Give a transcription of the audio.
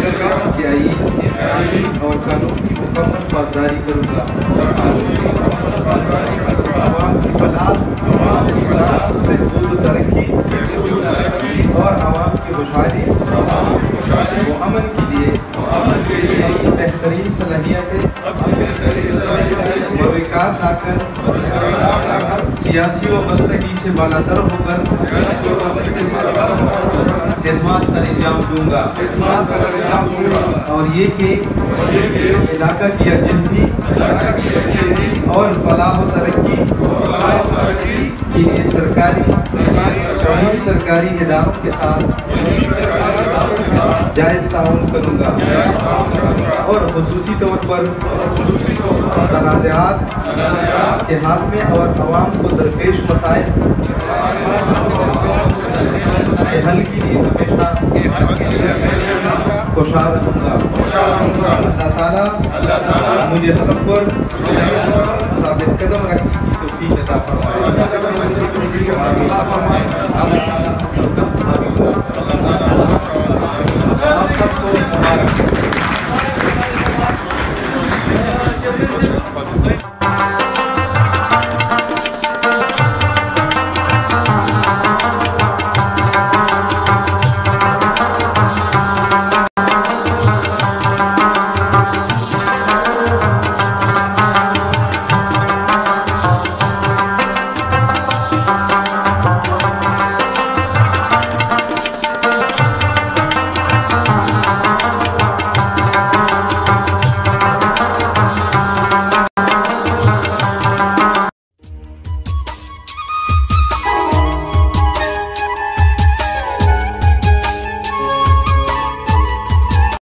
के आईन और कानून की मुकम्मल पासदारी करूँगा। अवाम की फलाह, महबूब तरक्की और आवाम की खुशहाली व अमन के लिए अपनी बेहतरीन सलाहियतें मौक़िआत लाकर सियासी व मसलकी से बालातर होकर खिदमत सर अंजाम दूंगा और ये कि इलाका की यकजहती और फलाह व तरक्की के लिए सरकारी सरकारी इदारों के साथ जायज़ ताउन करूँगा और खुसूसी तौर पर तनाज़ात के हाथ में और आवाम को दरपेश मसाइल के हल के लिए हमेशा कोशार रहूँगा। अल्लाह ताला मुझे हक़ पर साबित कदम रखने की तौफ़ीक़ अता फरमाए। आप सबको